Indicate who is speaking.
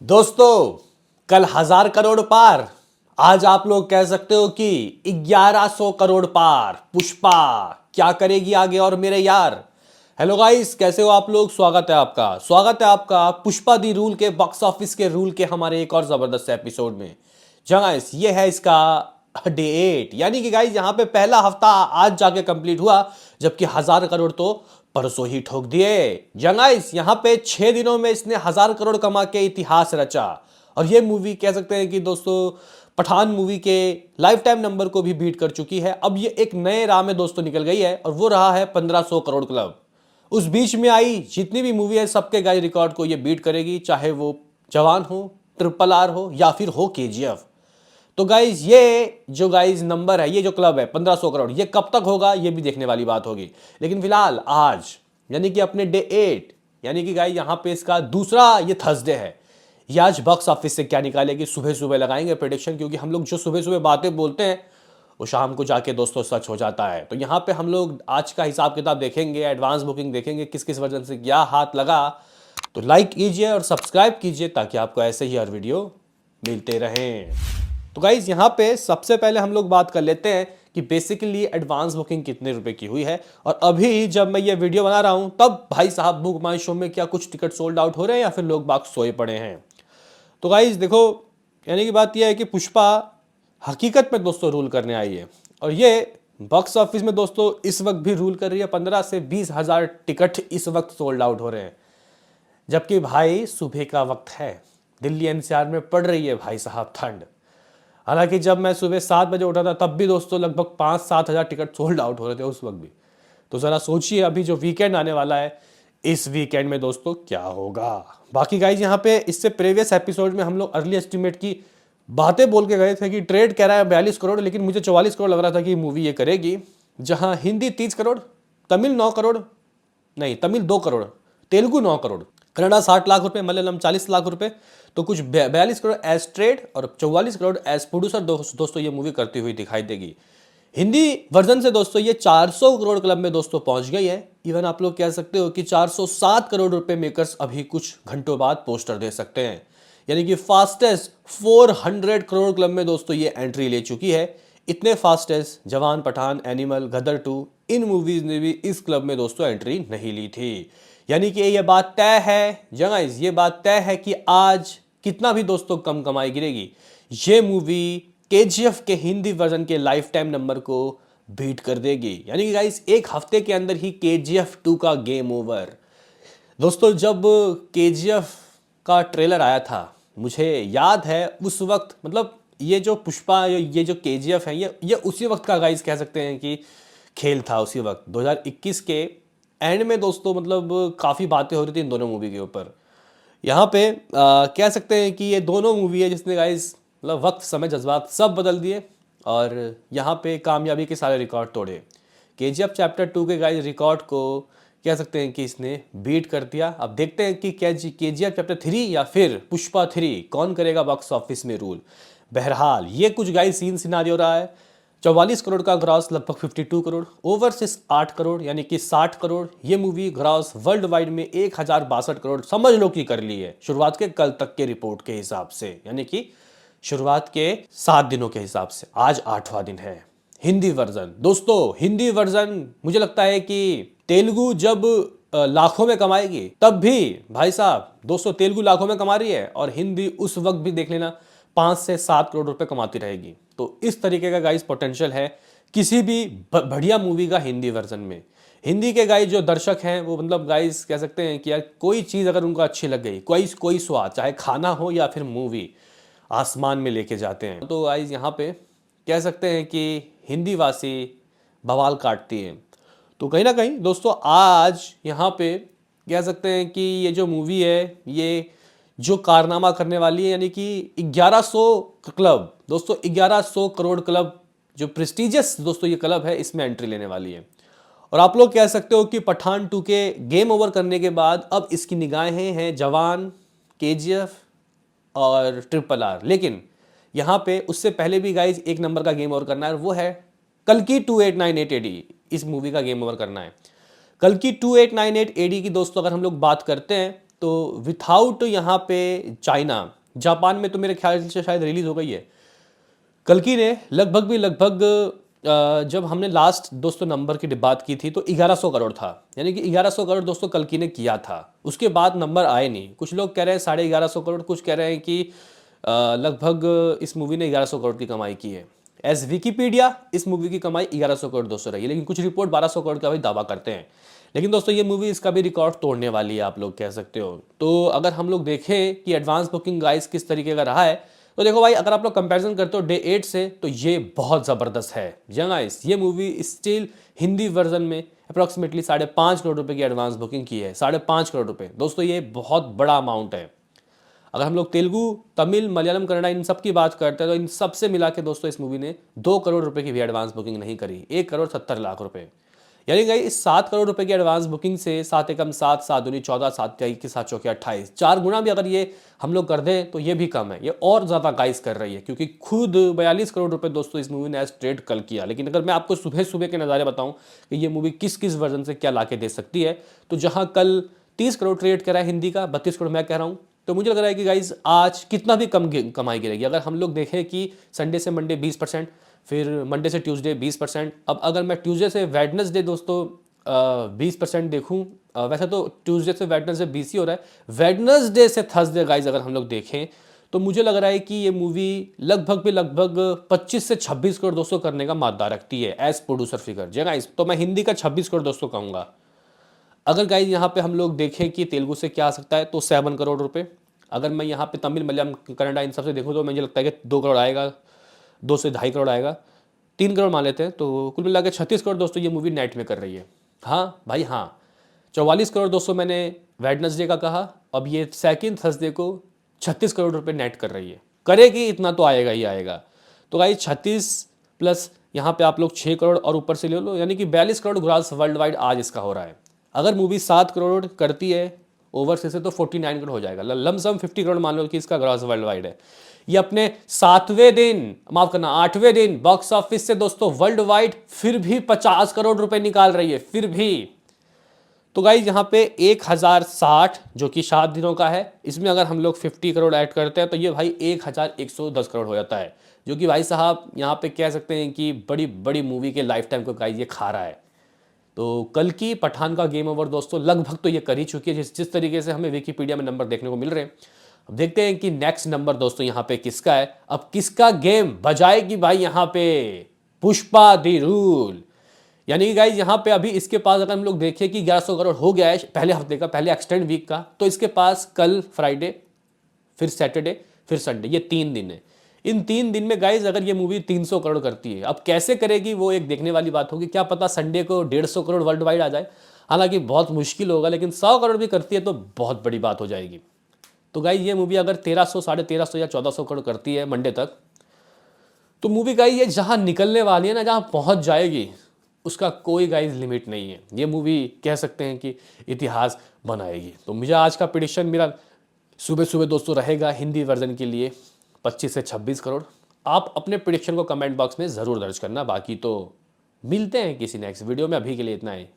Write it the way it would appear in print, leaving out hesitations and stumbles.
Speaker 1: दोस्तों, कल 1,000 करोड़ पार। आज आप लोग कह सकते हो कि 1100 करोड़ पार। पुष्पा क्या करेगी आगे और मेरे यार। हेलो गाइस, कैसे हो आप लोग। स्वागत है आपका पुष्पा दी रूल के बॉक्स ऑफिस के रूल के हमारे एक और जबरदस्त एपिसोड में। जहाँ गाइस ये है इसका डे 8, यानी कि गाइस यहाँ पे पहला हफ्ता आज जाके कंप्लीट हुआ, जबकि 1,000 करोड़ तो परसों ही ठोक दिए। जंगाइस यहाँ पे 6 दिनों में इसने 1,000 करोड़ कमा के इतिहास रचा। और ये मूवी कह सकते हैं कि दोस्तों पठान मूवी के लाइफ टाइम नंबर को भी बीट कर चुकी है। अब ये एक नए राह में दोस्तों निकल गई है और वो रहा है 1,500 करोड़ क्लब। उस बीच में आई जितनी भी मूवी है सबके गाइस रिकॉर्ड को ये बीट करेगी, चाहे वो जवान हो, RRR हो या फिर हो KGF। तो गाइज ये जो गाइज नंबर है, ये जो क्लब है 1,500 करोड़, ये कब तक होगा ये भी देखने वाली बात होगी। लेकिन फिलहाल आज यानी कि अपने डे 8, यानी कि गाइज यहाँ पे इसका दूसरा ये थर्सडे है। ये आज बॉक्स ऑफिस से क्या निकालेगी, सुबह सुबह लगाएंगे प्रेडिक्शन, क्योंकि हम लोग जो सुबह सुबह बातें बोलते हैं वो शाम को जाके दोस्तों सच हो जाता है। तो यहाँ पे हम लोग आज का हिसाब किताब देखेंगे, एडवांस बुकिंग देखेंगे, किस किस वर्जन से क्या हाथ लगा। तो लाइक कीजिए और सब्सक्राइब कीजिए ताकि आपको ऐसे ही हर वीडियो मिलते रहें। तो गाइज यहाँ पे सबसे पहले हम लोग बात कर लेते हैं कि बेसिकली एडवांस बुकिंग कितने रुपए की हुई है। और अभी जब मैं ये वीडियो बना रहा हूं तब भाई साहब बुक माई शो में क्या कुछ टिकट सोल्ड आउट हो रहे हैं या फिर लोग बाग सोए पड़े हैं। तो गाइज देखो, यानी कि बात यह है कि पुष्पा हकीकत में दोस्तों रूल करने आई है। और ये बॉक्स ऑफिस में दोस्तों इस वक्त भी रूल कर रही है। 15 से 20 हजार टिकट इस वक्त सोल्ड आउट हो रहे हैं, जबकि भाई सुबह का वक्त है। दिल्ली NCR में पड़ रही है भाई साहब ठंड। हालांकि जब मैं सुबह 7 बजे उठा था तब भी दोस्तों लगभग 5-7 हजार टिकट सोल्ड आउट हो रहे थे उस वक्त भी। तो ज़रा सोचिए अभी जो वीकेंड आने वाला है, इस वीकेंड में दोस्तों क्या होगा। बाकी गाइज यहाँ पे इससे प्रीवियस एपिसोड में हम लोग अर्ली एस्टिमेट की बातें बोल के गए थे कि ट्रेड कह रहा है 42 करोड़, लेकिन मुझे 44 करोड़ लग रहा था कि मूवी ये करेगी। जहाँ हिंदी 30 करोड़, तमिल 9 करोड़, नहीं तमिल 2 करोड़, तेलुगु 9 करोड़, कन्नड़ा 60 लाख रुपए, मलयालम 40 लाख रुपए। तो कुछ 42 करोड़ एज ट्रेड और 44 करोड़ एज प्रोड्यूसर दोस्तों ये मूवी करती हुई दिखाई देगी। हिंदी वर्जन से दोस्तों ये 400 करोड़ क्लब में दोस्तों पहुंच गई है। इवन आप लोग कह सकते हो कि 407 करोड़ रुपए मेकर्स अभी कुछ घंटों बाद पोस्टर दे सकते हैं, यानी कि फास्टेस्ट 400 करोड़ क्लब में दोस्तों ये एंट्री ले चुकी है। इतने फास्टेस्ट जवान, पठान, एनिमल, गदर 2 इन मूवीज ने भी इस क्लब में दोस्तों एंट्री नहीं ली थी। यानी कि ये बात तय है गाइस, ये बात तय है कि आज कितना भी दोस्तों कम कमाई गिरेगी, ये मूवी KGF के हिंदी वर्जन के लाइफ टाइम नंबर को बीट कर देगी। यानी कि गाइस एक हफ्ते के अंदर ही KGF 2 का गेम ओवर। दोस्तों जब KGF का ट्रेलर आया था, मुझे याद है उस वक्त, मतलब ये जो पुष्पा, ये जो KGF है, ये उसी वक्त का गाइस कह सकते हैं कि खेल था। उसी वक्त 2021 के एंड में दोस्तों, मतलब काफ़ी बातें हो रही थी इन दोनों मूवी के ऊपर। यहाँ पे कह सकते हैं कि ये दोनों मूवी है जिसने गाइस मतलब वक्त, समय, जज्बात सब बदल दिए और यहाँ पे कामयाबी के सारे रिकॉर्ड तोड़े। KGF चैप्टर 2 के गाइस रिकॉर्ड को कह सकते हैं कि इसने बीट कर दिया। अब देखते हैं कि KGF चैप्टर 3 या फिर पुष्पा 3 कौन करेगा बॉक्स ऑफिस में रूल। बहरहाल ये कुछ गाइस सीन सिनारियो रहा है। 44 करोड़ का ग्रॉस, लगभग 52 करोड़, ओवरसीज 8 करोड़, यानी कि 60 करोड़। ये मूवी ग्रॉस वर्ल्ड वाइड में 1062 करोड़ समझ लो कि कर ली है, शुरुआत के कल तक के रिपोर्ट के हिसाब से, यानी कि शुरुआत के 7 दिनों के हिसाब से। आज 8वां दिन है। हिंदी वर्जन दोस्तों, हिंदी वर्जन मुझे लगता है कि तेलुगु जब लाखों में कमाएगी तब भी भाई साहब दोस्तों तेलुगु लाखों में कमा रही है और हिंदी उस वक्त भी देख लेना 5 से 7 करोड़ रुपए कमाती रहेगी। तो इस तरीके का गाइस पोटेंशियल है किसी भी बढ़िया मूवी का हिंदी वर्जन में। हिंदी के गाइस जो दर्शक हैं वो मतलब गाइस कह सकते हैं कि यार कोई चीज़ अगर उनको अच्छी लग गई, कोई स्वाद, चाहे खाना हो या फिर मूवी, आसमान में लेके जाते हैं। तो गाइस यहाँ पे कह सकते हैं कि हिंदी वासी बवाल काटती हैं। तो कहीं ना कहीं दोस्तों आज यहाँ पे कह सकते हैं कि ये जो मूवी है ये जो कारनामा करने वाली है, यानी कि 1100 क्लब दोस्तों, 1100 करोड़ क्लब जो प्रेस्टिजियस दोस्तों ये क्लब है, इसमें एंट्री लेने वाली है। और आप लोग कह सकते हो कि पठान 2 के गेम ओवर करने के बाद अब इसकी निगाहें हैं जवान, KGF और RRR। लेकिन यहाँ पे उससे पहले भी गाइज एक नंबर का गेम ओवर करना है, वो है कल्कि 2898 AD। इस मूवी का गेम ओवर करना है। कल्कि 2898 AD की दोस्तों अगर हम लोग बात करते हैं तो विथाउट यहाँ पे चाइना, जापान में तो मेरे ख्याल से शायद रिलीज हो गई है। कल्कि ने लगभग जब हमने लास्ट दोस्तों नंबर की बात की थी तो 1100 करोड़ था, यानी कि 1100 करोड़ दोस्तों कल्कि ने किया था। उसके बाद नंबर आए नहीं, कुछ लोग कह रहे हैं 1150 करोड़, कुछ कह रहे हैं कि लगभग इस मूवी ने 1100 करोड़ की कमाई की है। एज विकीपीडिया इस मूवी की कमाई 1100 करोड़ दोस्तों रही है, लेकिन कुछ रिपोर्ट 1200 करोड़ का भी दावा करते हैं। लेकिन दोस्तों ये मूवी इसका भी रिकॉर्ड तोड़ने वाली है, आप लोग कह सकते हो। तो अगर हम लोग देखें कि एडवांस बुकिंग गाइस किस तरीके का रहा है, तो देखो भाई, अगर आप लोग कंपैरिजन करते हो डे 8 से, तो ये बहुत ज़बरदस्त है। जी गाइस, ये मूवी स्टिल हिंदी वर्जन में अप्रॉक्सीमेटली 5.5 करोड़ रुपए की एडवांस बुकिंग की है। 5.5 करोड़ रुपए दोस्तों, ये बहुत बड़ा अमाउंट है। अगर हम लोग तेलुगु, तमिल, मलयालम, कन्नड़ा इन सब की बात करते हैं तो इन सब से मिला के दोस्तों इस मूवी ने 2 करोड़ रुपए की भी एडवांस बुकिंग नहीं करी, 1 करोड़ 70 लाख रुपए। यानी कि इस 7 करोड़ रुपए की एडवांस बुकिंग से 7 एकम 7, 7 दूनी 14, 7 के 7 चौके 28, 4 गुना भी अगर ये हम लोग कर दें तो ये भी कम है, ये और ज़्यादा गाइस कर रही है, क्योंकि खुद 42 करोड़ रुपए दोस्तों इस मूवी ने एज ट्रेड कल किया। लेकिन अगर मैं आपको सुबह सुबह के नज़ारे बताऊं कि ये मूवी किस किस वर्जन से क्या ला के दे सकती है, तो जहां कल 30 करोड़ ट्रेड करा है हिंदी का, 32 करोड़ मैं कह रहा हूँ, तो मुझे लग रहा है कि गाइज आज कितना भी कम कमाई गिरेगी। अगर हम लोग देखें कि संडे से मंडे 20%, फिर मंडे से ट्यूसडे 20%, अब अगर मैं ट्यूसडे से वेडनेसडे दोस्तों 20% देखूं, वैसे तो ट्यूसडे से वेडनेसडे 20 ही हो रहा है, वेडनेसडे से थर्सडे गाइज अगर हम लोग देखें तो मुझे लग रहा है कि ये मूवी लगभग 25 से 26 करोड़ दोस्तों करने का मादा रखती है एज प्रोड्यूसर फिगर। जी गाइज, तो मैं हिंदी का 26 करोड़ दोस्तों कहूँगा। अगर गाइज यहाँ पे हम लोग देखें कि तेलुगु से क्या आ सकता है, तो 7 करोड़ रुपए। अगर मैं यहाँ पे तमिल, मलयालम, कन्नड़ा इन सब से देखूँ तो मुझे लगता है कि 2 करोड़ आएगा, 2 से 2.5 करोड़ आएगा, 3 करोड़ मान लेते हैं, तो कुल मिला के 36 करोड़ दोस्तों ये मूवी नेट में कर रही है। हाँ भाई हाँ, 44 करोड़ दोस्तों मैंने वेडनेसडे का कहा, अब ये सेकंड थर्सडे को 36 करोड़ रुपए नेट कर रही है। करेगी इतना तो आएगा ही आएगा। तो गाइज 36 प्लस यहाँ पे आप लोग 6 करोड़ और ऊपर से ले लो, यानी कि 42 करोड़ ग्रॉस वर्ल्ड वाइड आज इसका हो रहा है। अगर मूवी 7 करोड़ करती है ओवरसीज से तो 49 करोड़ हो जाएगा, लमसम 50 करोड़ मान लो कि इसका ग्रॉस वर्ल्ड वाइड है। ये अपने 7वें दिन, माफ करना 8वें दिन बॉक्स ऑफिस से दोस्तों वर्ल्ड वाइड फिर भी 50 करोड़ रुपए निकाल रही है, फिर भी। तो गाइज यहाँ पे 1060 जो कि 7 दिनों का है, इसमें अगर हम लोग 50 करोड़ ऐड करते हैं तो ये भाई 1110 करोड़ हो जाता है, जो कि भाई साहब यहाँ पे कह सकते हैं कि बड़ी बड़ी मूवी के लाइफ टाइम को गाइज ये खा रहा है। तो कल की पठान का गेम ओवर दोस्तों लगभग तो ये कर ही चुकी है, जिस तरीके से हमें विकीपीडिया में नंबर देखने को मिल रहे हैं। अब देखते हैं कि नेक्स्ट नंबर दोस्तों यहाँ पे किसका है, अब किसका गेम बजाएगी भाई यहाँ पे पुष्पा दी रूल। यानी कि गाइज यहाँ पे अभी इसके पास अगर हम लोग देखें कि 1100 करोड़ हो गया है पहले हफ्ते का, पहले एक्सटेंड वीक का, तो इसके पास कल फ्राइडे, फिर सैटरडे, फिर संडे, ये 3 दिन है। इन 3 दिन में गाइज अगर ये मूवी 300 करोड़ करती है, अब कैसे करेगी वो एक देखने वाली बात होगी। क्या पता संडे को 150 करोड़ वर्ल्ड वाइड आ जाए, हालांकि बहुत मुश्किल होगा, लेकिन 100 करोड़ भी करती है तो बहुत बड़ी बात हो जाएगी। तो गाइज ये मूवी अगर 1300, 1350 या 1400 करोड़ करती है मंडे तक, तो मूवी गाइज ये जहाँ निकलने वाली है ना, जहाँ पहुँच जाएगी, उसका कोई गाइज लिमिट नहीं है। ये मूवी कह सकते हैं कि इतिहास बनाएगी। तो मुझे आज का प्रेडिक्शन मेरा सुबह सुबह दोस्तों रहेगा हिंदी वर्जन के लिए 25 से 26 करोड़। आप अपने प्रेडिक्शन को कमेंट बॉक्स में ज़रूर दर्ज करना। बाकी तो मिलते हैं किसी नेक्स्ट वीडियो में, अभी के लिए इतना ही।